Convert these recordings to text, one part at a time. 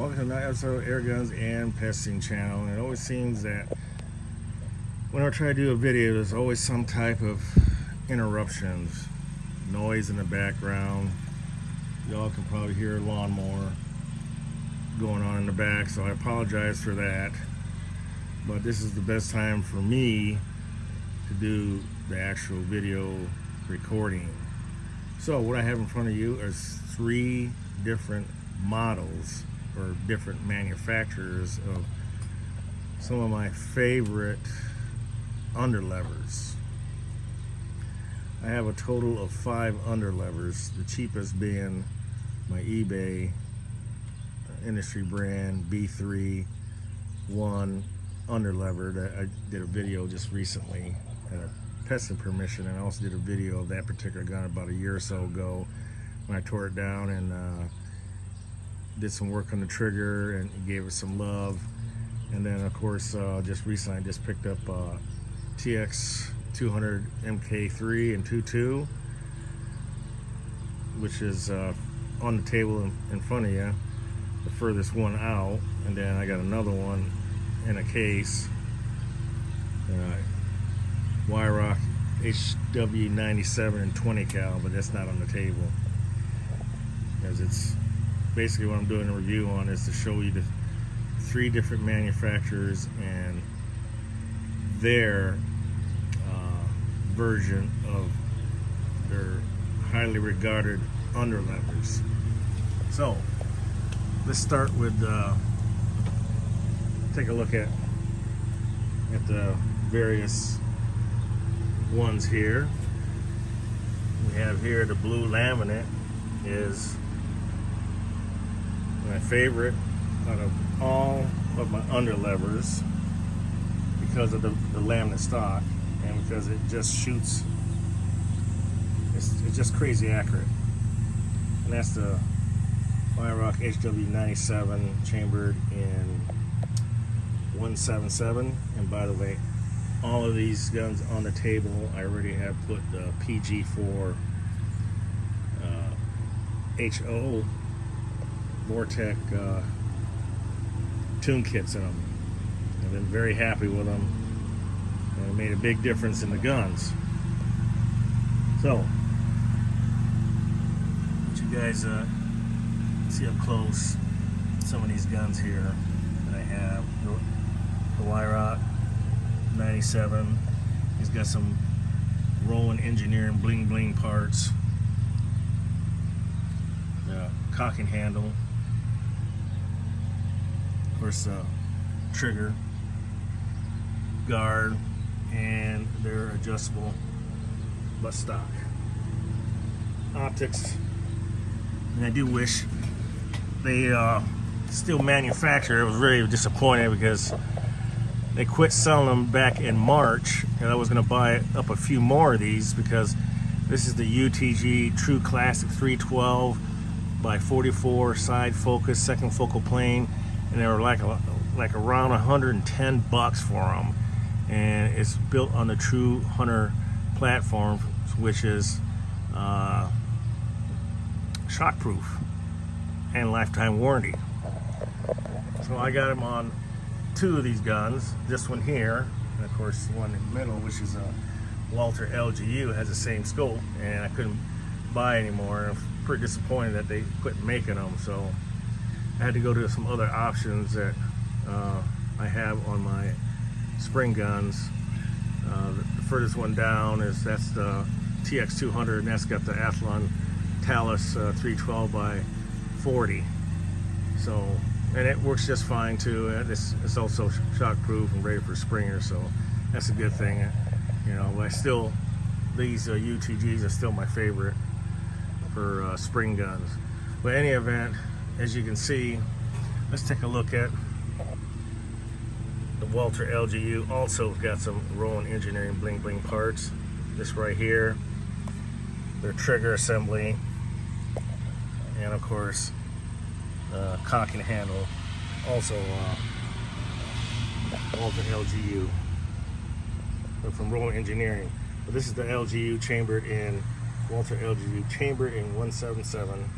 Welcome to another episode of Air Guns and Pesting Channel. And it always seems that when I try to do a video, there's always some type of interruptions, noise in the background. Y'all can probably hear a lawnmower going on in the back, so I apologize for that. But this is the best time for me to do the actual video recording. So what I have in front of you is 3 different models or different manufacturers of some of my favorite underlevers. I have a total of 5 underlevers, the cheapest being my eBay industry brand B3 1 underlever that I did a video just recently at a pesting permission, and I also did a video of that particular gun about a year or so ago when I tore it down and did some work on the trigger and gave it some love. And then of course just recently I just picked up TX 200 MK3 and 2.2, which is on the table in front of you, the furthest one out. And then I got another one in a case, Wyrock HW97 and 20 cal, but that's not on the table because it's basically what I'm doing a review on is to show you the 3 different manufacturers and their version of their highly regarded underlevers. So let's start with take a look at the various ones here. We have here the blue laminate is my favorite out of all of my underlevers because of the laminate stock and because it just shoots, it's just crazy accurate. And that's the Wyrock HW97 chambered in 177. And by the way, all of these guns on the table, I already have put the PG4 HO Vortec tune kits in them. I've been very happy with them, and it made a big difference in the guns. So, let you guys see up close some of these guns here that I have. The Wyrock 97. He's got some Rowan Engineering bling bling parts. The cocking handle, of course, trigger, guard, and they're adjustable butt stock. Optics, and I do wish they still manufacture. I was really disappointed because they quit selling them back in March, and I was going to buy up a few more of these because this is the UTG True Classic 312 by 44 side focus, second focal plane, and they were like around $110 for them. And it's built on the True Hunter platform, which is shockproof and lifetime warranty. So I got them on 2 of these guns. This one here, and of course the one in the middle, which is a Walter LGU, has the same scope, and I couldn't buy anymore. I'm pretty disappointed that they quit making them, so I had to go to some other options that I have on my spring guns. The furthest one down that's the TX 200, and that's got the Athlon Talus 312 by 40. So, and it works just fine too. It's also shockproof and ready for springer, so that's a good thing. You know, but these UTGs are still my favorite for spring guns. But in any event, as you can see, let's take a look at the Walter LGU. Also got some Rowan Engineering bling bling parts. This right here, their trigger assembly, and of course cocking handle, also Walter LGU, from Rowan Engineering. But this is the LGU chambered in Walter LGU chambered in 177.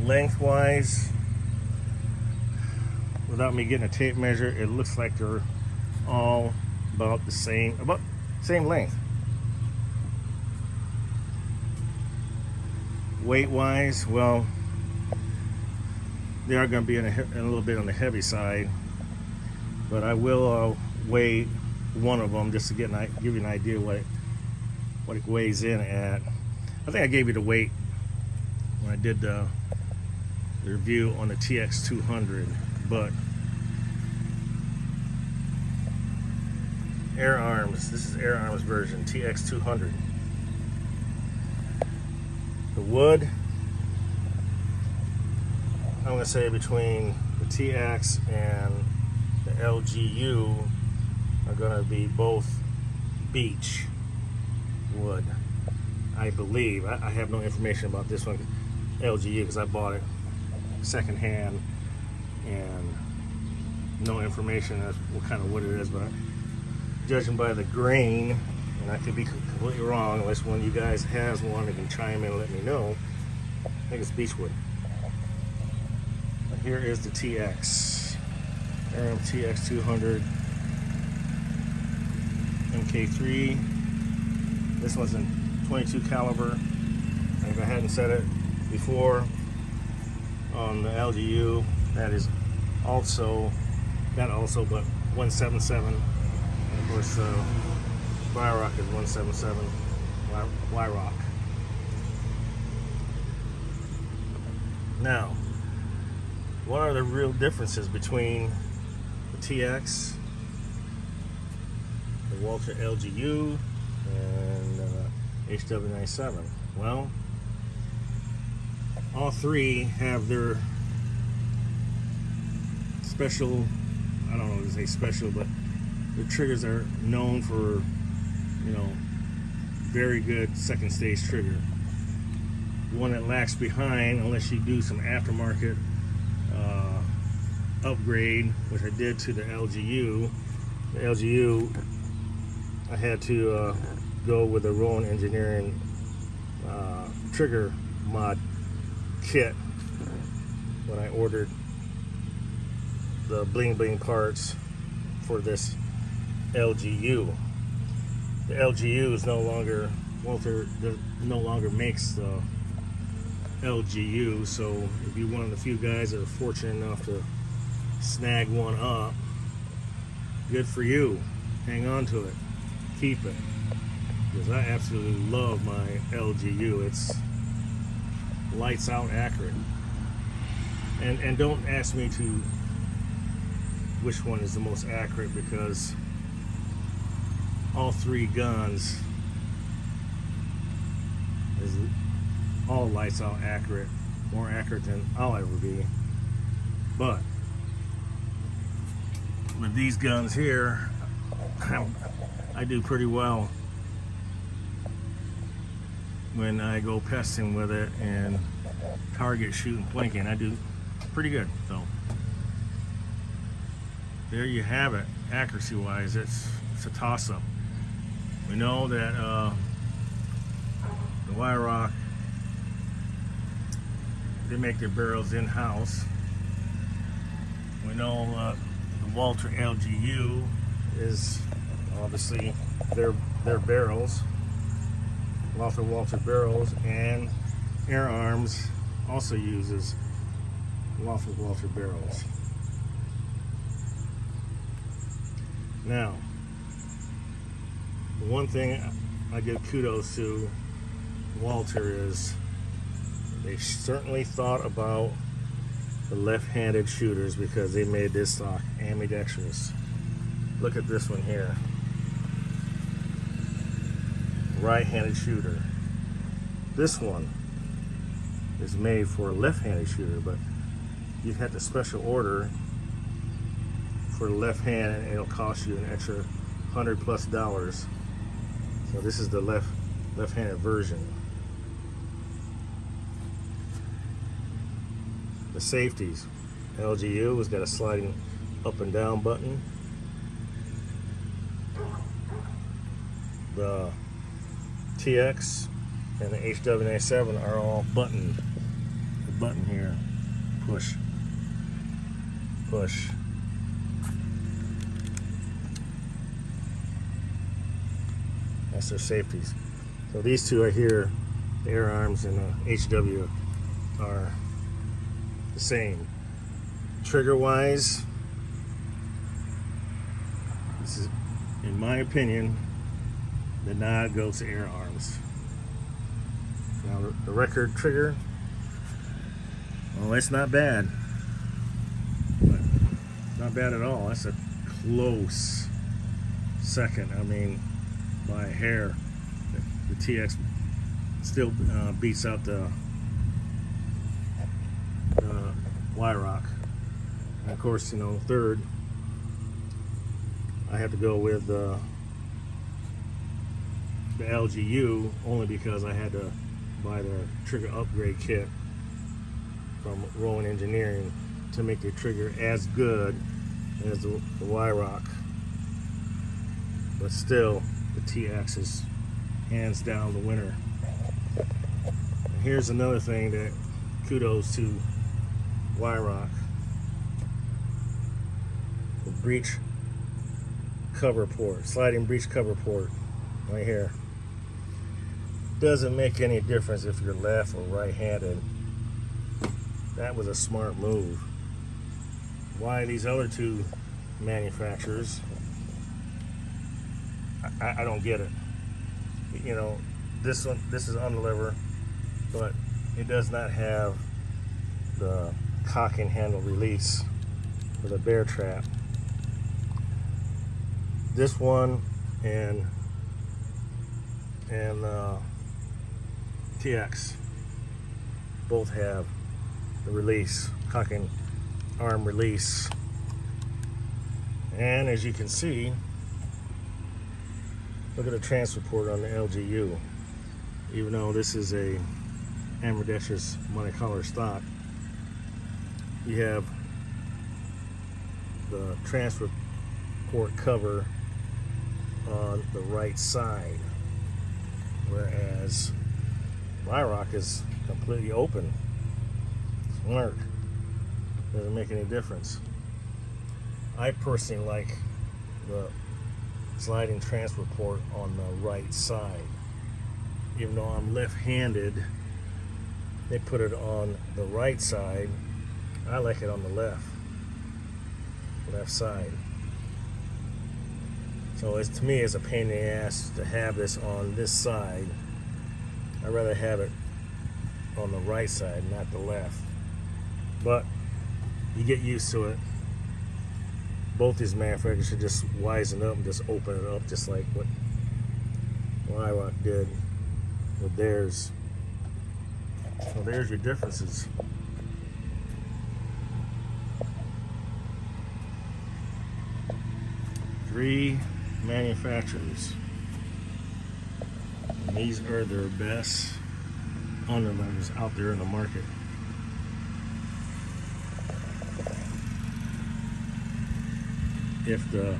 lengthwise, without me getting a tape measure, it looks like they're all about the same length. Weight wise, well, they are going to be a little bit on the heavy side, but I will weigh one of them just to give you an idea what it weighs in at. I think I gave you the weight when I did the review on the TX200, but Air Arms, this is Air Arms version, TX200. The wood, I'm going to say between the TX and the LGU are going to be both beech wood, I believe. I have no information about this one, LGU, because I bought it secondhand and no information as what kind of wood it is, but judging by the grain, and I could be completely wrong unless one of you guys has one and can chime in and let me know, I think it's beechwood. But here is the TX, Aram TX200 MK3. This one's in 22 caliber. And if I hadn't said it before, on the LGU, that is also, not also, but 177. And of course, Wyrock is 177, Wyrock. Now, what are the real differences between the TX, the Walter LGU, and HW97? Well, all three have their special, I don't know if they say special, but their triggers are known for, you know, very good second stage trigger. One that lacks behind unless you do some aftermarket upgrade, which I did to the LGU. The LGU, I had to go with the Rowan Engineering trigger mod kit when I ordered the bling bling parts for this LGU. The LGU is no longer, Walter no longer makes the LGU, so if you're one of the few guys that are fortunate enough to snag one up, good for you. Hang on to it, keep it, because I absolutely love my LGU. It's lights out accurate. And don't ask me to which one is the most accurate, because all three guns is all lights out accurate, more accurate than I'll ever be. But with these guns here, I do pretty well when I go pesting with it and target shooting plinking. I do pretty good. So there you have it. Accuracy wise, it's a toss-up. We know that the Wyrock, they make their barrels in-house. We know the Walter LGU is obviously their barrels, Walter barrels, and Air Arms also uses Walter barrels. Now, the one thing I give kudos to Walter is they certainly thought about the left-handed shooters, because they made this stock ambidextrous. Look at this one here. Right-handed shooter. This one is made for a left-handed shooter, but you have to special order for the left hand and it'll cost you an extra $100+. So this is the left-handed version. The safeties, LGU has got a sliding up and down button. The TX and the HW97 are all button button here, push, push. That's their safeties. So these two are here, the air arms and the HW are the same. Trigger wise, this is, in my opinion, the nod goes to air arms. Now the record trigger, well, it's not bad, but not bad at all. That's a close second. I mean, by a hair. The TX still beats out the Y-Rock. And of course, you know, third, I have to go with the LGU only because I had to buy the trigger upgrade kit from Rowan Engineering to make the trigger as good as the Y-Rock. But still, the TX is hands down the winner. And here's another thing that kudos to Y-Rock. The breech cover port, sliding breech cover port right here. Doesn't make any difference if you're left or right-handed. That was a smart move. Why these other two manufacturers, I don't get it. You know, this is underlever, but it does not have the cocking handle release for the bear trap. This one and TX both have the release, cocking arm release. And as you can see, look at the transfer port on the LGU. Even though this is a ambidextrous Monte Carlo stock, you have the transfer port cover on the right side, whereas Y-Rock is completely open. Smart. Doesn't make any difference. I personally like the sliding transfer port on the right side. Even though I'm left-handed, they put it on the right side. I like it on the left side. So it's, to me, it's a pain in the ass to have this on this side. I'd rather have it on the right side, not the left. But you get used to it. Both these manufacturers should just wisen up and just open it up, just like what Y-Rock did with theirs. So there's your differences. Three manufacturers. And these are their best underlevers out there in the market. If the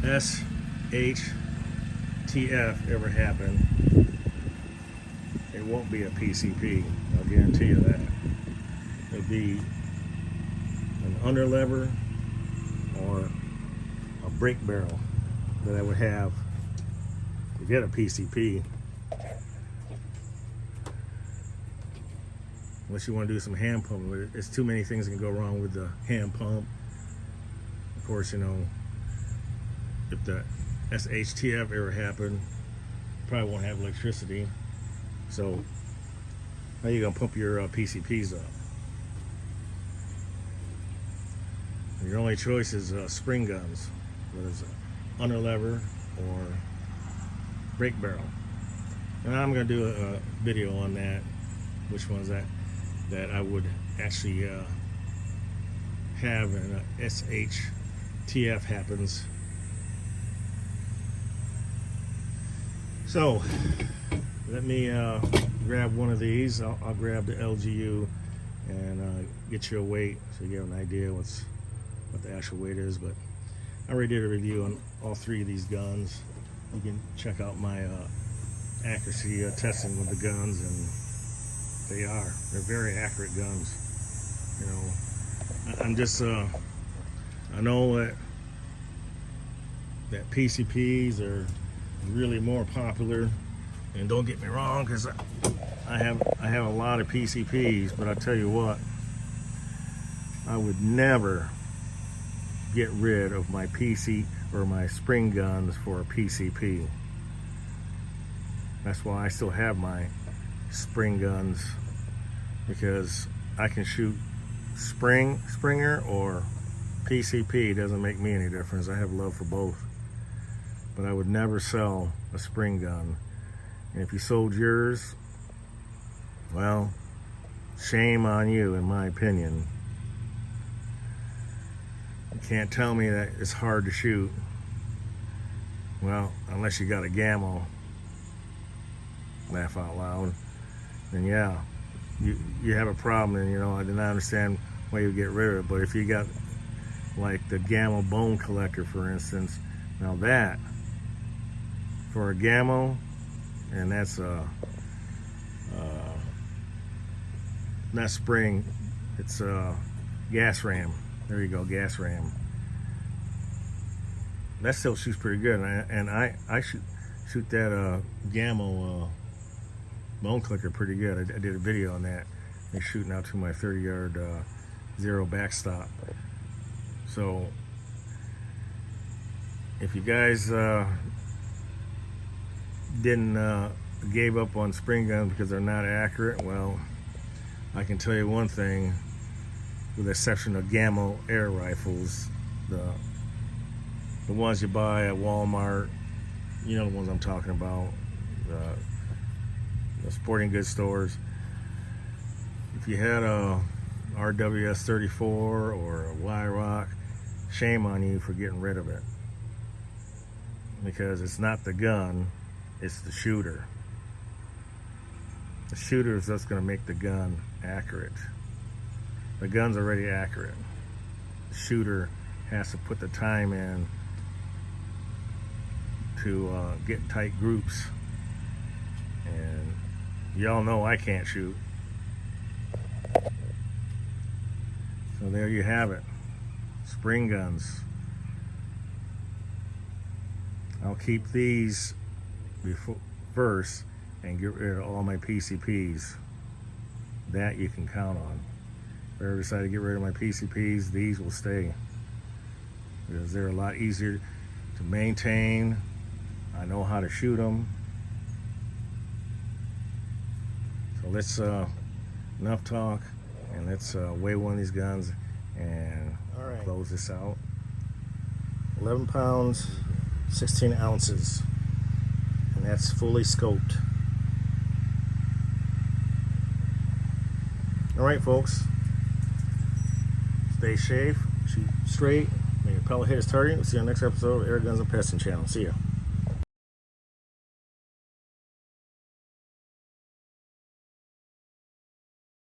SHTF ever happened, it won't be a PCP. I'll guarantee you that. It'll be an underlever or a brake barrel that I would have to get a PCP. Unless you want to do some hand pumping with it. There's too many things that can go wrong with the hand pump. Of course, you know, if the SHTF ever happened, probably won't have electricity. So how are you gonna pump your PCPs up? Your only choice is spring guns, whether it's underlever or brake barrel. And I'm gonna do a video on that, which ones that I would actually have an SHTF happens. So let me grab one of these. I'll grab the LGU and get you a weight so you get an idea what the actual weight is. But I already did a review on all three of these guns. You can check out my accuracy testing with the guns, and They are. They're very accurate guns. You know, I'm just I know that PCPs are really more popular, and don't get me wrong, because I have a lot of PCPs, but I tell you what, I would never get rid of my PC or my spring guns for a PCP. That's why I still have my spring guns, because I can shoot Springer or PCP. It doesn't make me any difference. I have love for both, but I would never sell a spring gun. And if you sold yours, well, shame on you, in my opinion. You can't tell me that it's hard to shoot. Well, unless you got a Gammo, laugh out loud, then yeah, you have a problem. And you know, I did not understand why you get rid of it. But if you got like the Gammo bone collector, for instance, now that for a Gammo, and that's not spring, it's gas ram. There you go, gas ram. That still shoots pretty good, and I shoot that Gammo bone clicker pretty good. I did a video on that. I'm shooting out to my 30-yard zero backstop. So if you guys didn't gave up on spring guns because they're not accurate, well, I can tell you one thing, with the exception of Gammo air rifles, the ones you buy at Walmart, you know the ones I'm talking about, the sporting goods stores. If you had a RWS 34 or a Y-Rock, shame on you for getting rid of it, because it's not the gun, it's the shooter. The shooter is just going to make the gun accurate. The gun's already accurate. The shooter has to put the time in to get tight groups. And y'all know I can't shoot. So there you have it. Spring guns. I'll keep these first and get rid of all my PCPs. That you can count on. If I ever decide to get rid of my PCPs, these will stay, because they're a lot easier to maintain. I know how to shoot them. So let's enough talk, and let's weigh one of these guns and close this out. 11 pounds, 16 ounces, and that's fully scoped. All right, folks. Stay safe, shoot straight, may your pellet hit his target. We'll see you on the next episode of Air Guns and Pesting Channel. See ya.